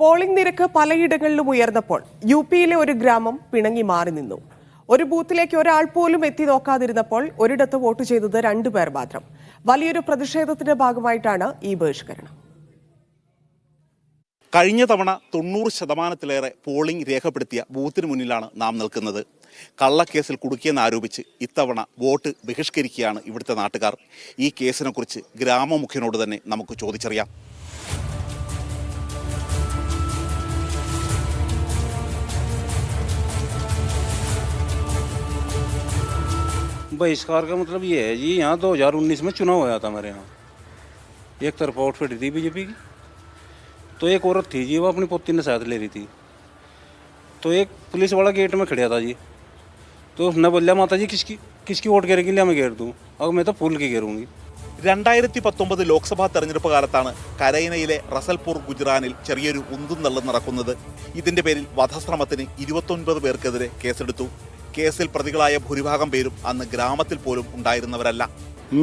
Polling നിരക്ക് പലയിടങ്ങളിലും ഉയർന്നപ്പോൾ യുപിയിലെ ഒരു ഗ്രാമം പിണങ്ങി മാറി നിന്നു. ഒരു ബൂത്തിലേക്ക് ഒരാൾ പോലും എത്തി നോക്കാതിരുന്നപ്പോൾ ഒരിടത്ത് വോട്ട് ചെയ്തത് 2 പേർ മാത്രം. വലിയൊരു പ്രതിഷേധത്തിന്റെ ഭാഗമായിട്ടാണ് ഈ ബഹിഷ്കരണം. കഴിഞ്ഞ തവണ 90% പോളിംഗ് രേഖപ്പെടുത്തിയ ബൂത്തിന് മുന്നിലാണ് നാം നിൽക്കുന്നത്. കള്ളക്കേസിൽ കുടുക്കിയെന്നാരോപിച്ച് ഇത്തവണ വോട്ട് ബഹിഷ്കരിക്കുകയാണ് ഇവിടുത്തെ നാട്ടുകാർ. ഈ കേസിനെക്കുറിച്ച് ഗ്രാമമുഖ്യനോട് തന്നെ നമുക്ക് ചോദിച്ചറിയാം. बहिष्कार का मतलब ये है जी, यहाँ 2019 में चुनाव हुआ था हमारे यहाँ. एक तरफ वोट फिट थी बीजेपी की, तो एक औरत थी जी, वो अपनी पोती ने साथ ले रही थी, तो एक पुलिस वाला गेट में खड़ा था जी. तो उसने बोलिया माता जी किसकी वोट गिरेगी, लिया मैं घेर दूँ. अब मैं तो फूल की घेरूँगी. 2019 ലോക്സഭാ തെരഞ്ഞെടുപ്പ് കാലത്താണ് കരൈനയിലെ റസൽപൂർ ഗുജ്റാനിൽ ചെറിയൊരു ഉന്തും തള്ളും നടക്കുന്നത്. ഇതിന്റെ പേരിൽ വധശ്രമത്തിന് 29 പേർക്കെതിരെ കേസെടുത്തു. കേസിൽ പ്രതികളായ ഭൂരിഭാഗം പേരും അന്ന് ഗ്രാമത്തിൽ പോലും ഉണ്ടായിരുന്നവരല്ല.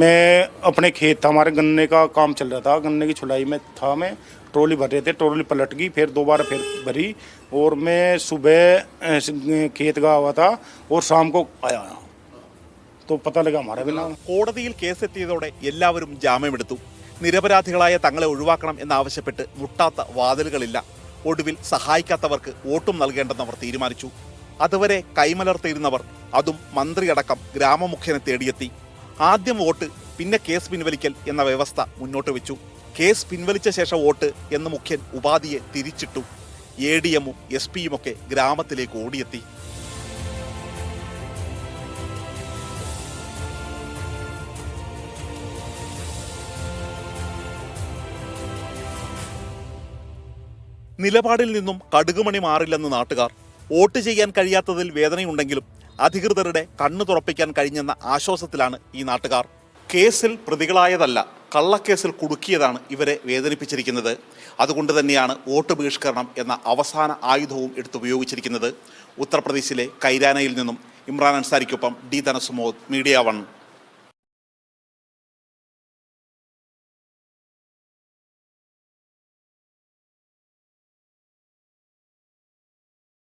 मैं अपने खेत था, हमारे गन्ने का काम चल रहा था, गन्ने की छुलाई में था मैं, ट्रॉली भर रहे थे, ट्रॉली पलट गई, फिर दोबारा फिर भरी और मैं सुबह खेत गया हुआ था और शाम को आया तो पता लगा हमारा भी नाम. കോടതിയിൽ കേസെത്തിയതോടെ എല്ലാവരും ജാമ്യമെടുത്തു. നിരപരാധികളായ തങ്ങളെ ഒഴിവാക്കണം എന്നാവശ്യപ്പെട്ട് മുട്ടാത്ത വാതിലുകളില്ല. ഒടുവിൽ സഹായിക്കാത്തവർക്ക് വോട്ടും നൽകേണ്ടെന്നവർ തീരുമാനിച്ചു. അതുവരെ കൈമലർത്തിയിരുന്നവർ, അതും മന്ത്രിയടക്കം, ഗ്രാമമുഖ്യനെ തേടിയെത്തി. ആദ്യം വോട്ട്, പിന്നെ കേസ് പിൻവലിക്കൽ എന്ന വ്യവസ്ഥ മുന്നോട്ട് വെച്ചു. കേസ് പിൻവലിച്ച ശേഷം വോട്ട് എന്ന് മുഖ്യൻ ഉപാധിയെ തിരിച്ചിട്ടു. ADM-ഉം SP-യുമൊക്കെ ഗ്രാമത്തിലേക്ക് ഓടിയെത്തി. നിലപാടിൽ നിന്നും കടുകുമണി മാറില്ലെന്ന് നാട്ടുകാർ. വോട്ട് ചെയ്യാൻ കഴിയാത്തതിൽ വേദനയുണ്ടെങ്കിലും അധികൃതരുടെ കണ്ണു തുറപ്പിക്കാൻ കഴിഞ്ഞെന്ന ആശ്വാസത്തിലാണ് ഈ നാട്ടുകാർ. കേസിൽ പ്രതികളായതല്ല, കള്ളക്കേസിൽ കുടുക്കിയതാണ് ഇവരെ വേദനിപ്പിച്ചിരിക്കുന്നത്. അതുകൊണ്ട് തന്നെയാണ് വോട്ട് ബഹിഷ്കരണം എന്ന അവസാന ആയുധവും എടുത്തുപയോഗിച്ചിരിക്കുന്നത്. ഉത്തർപ്രദേശിലെ കൈരാനയിൽ നിന്നും ഇമ്രാൻ അൻസാരിക്കൊപ്പം D. ധനസുമോദ്, മീഡിയ 1.